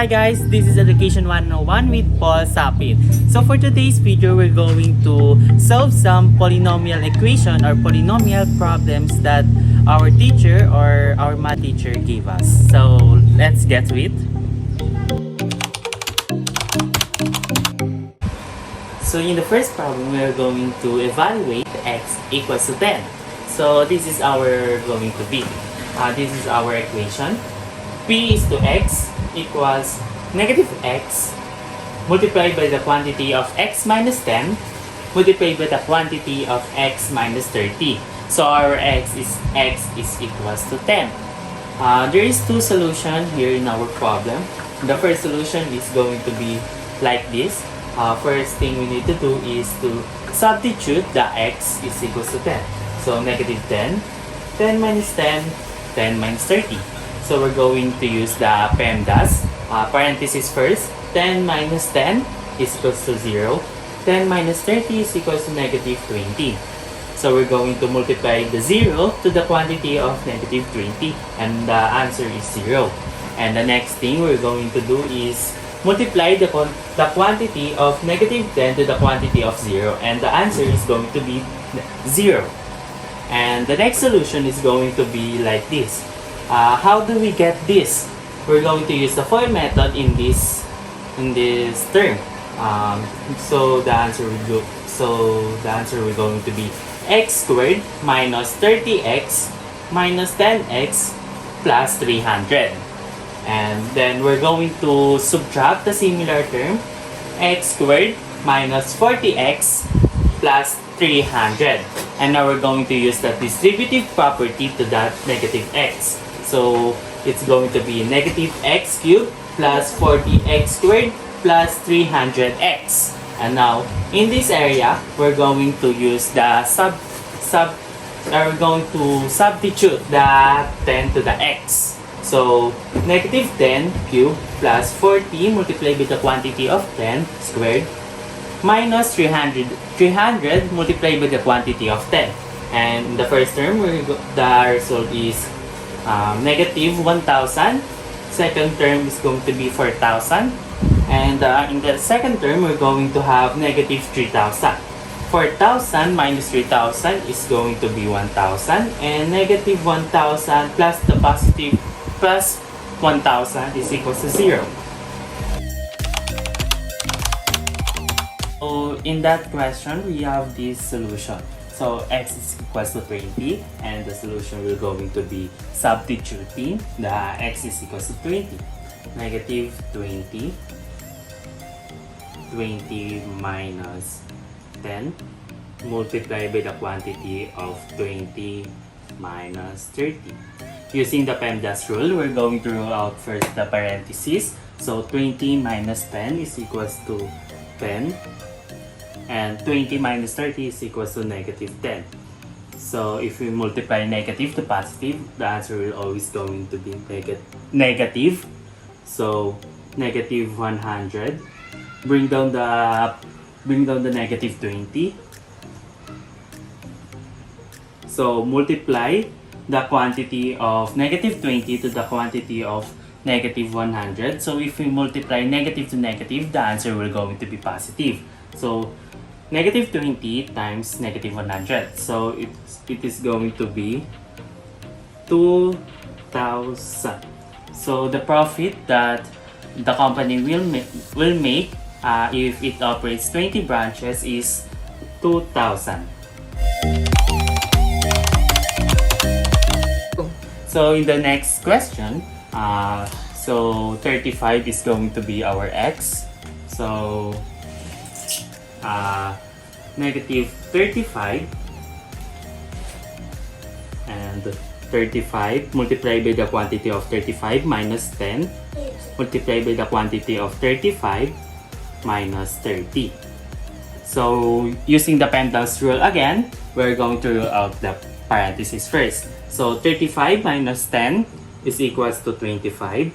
hi guys, this is Education 101 with Paul Sapin. So for today's video, we're going to solve some polynomial equation or polynomial problems that our teacher or our math teacher gave us. So let's get to it. So in the first problem, we're going to evaluate x equals to 10. So this is our going to be. This is our equation. P is to x equals negative x multiplied by the quantity of x minus 10 multiplied by the quantity of x minus 30. So our x is equals to 10. There is two solutions here in our problem. The first solution is going to be like this. First thing we need to do is to substitute the x is equals to 10. So negative 10, 10 minus 10, 10 minus 30. So we're going to use the PEMDAS. Parenthesis first, 10 minus 10 is equals to 0. 10 minus 30 is equals to negative 20. So we're going to multiply the 0 to the quantity of negative 20. And the answer is 0. And the next thing we're going to do is multiply the quantity of negative 10 to the quantity of 0. And the answer is going to be 0. And the next solution is going to be like this. How do we get this? We're going to use the FOIL method in this term. So the answer will going to be x squared minus 30x minus 10x plus 300. And then we're going to subtract the similar term, x squared minus 40x plus 300. And now we're going to use the distributive property to that negative x. So it's going to be negative x cubed plus 40x squared plus 300x. And now in this area, we're going to use the we're going to substitute the 10 to the x. So negative 10 cubed plus 40 multiplied by the quantity of 10 squared minus 300 multiplied by the quantity of 10. And in the first term, the result is negative 1,000. Second term is going to be 4,000. And in the second term, we're going to have negative 3,000. 4,000 minus 3,000 is going to be 1,000. And negative 1,000 plus the positive plus 1,000 is equals to 0. So in that question, we have this solution. So x is equals to 20, and the solution will going to be substituting the x is equals to 20. Negative 20. 20 minus 10 multiplied by the quantity of 20 minus 30. Using the PEMDAS rule, we're going to rule out first the parentheses. So 20 minus 10 is equals to 10. And 20 minus 30 is equals to negative 10. So if we multiply negative to positive, the answer will always going to be negative. So negative 100. Bring down the negative 20. So multiply the quantity of negative 20 to the quantity of negative 100. So if we multiply negative to negative, the answer will going to be positive. So negative 20 times negative 100. So it is going to be 2,000. So the profit that the company will make if it operates 20 branches is 2,000. So in the next question, so 35 is going to be our x. So negative 35 and 35 multiplied by the quantity of 35 minus 10 multiplied by the quantity of 35 minus 30. So using the PEMDAS rule again, we're going to rule out the parentheses first. So 35 minus 10 is equals to 25.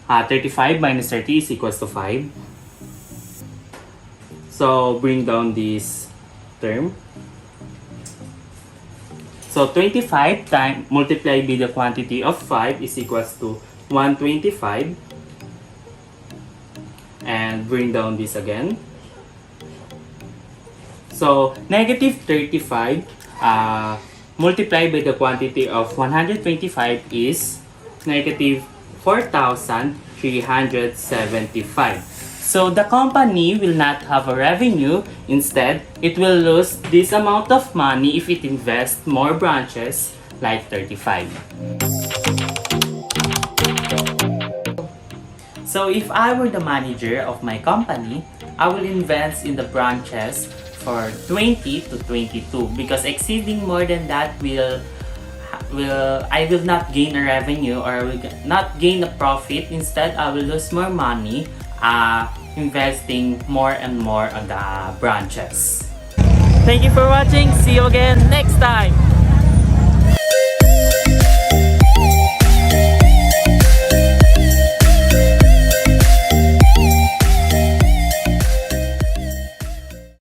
35 minus 30 is equals to 5. So bring down this term. So 25 times multiplied by the quantity of 5 is equals to 125 and bring down this again. So negative 35 multiplied by the quantity of 125 is negative 4,375. So the company will not have a revenue. Instead, it will lose this amount of money if it invests more branches like 35. So if I were the manager of my company, I will invest in the branches for 20 to 22 because exceeding more than that I will not gain a revenue or will not gain a profit. Instead, I will lose more money investing more and more on the branches. Thank you for watching. See you again next time.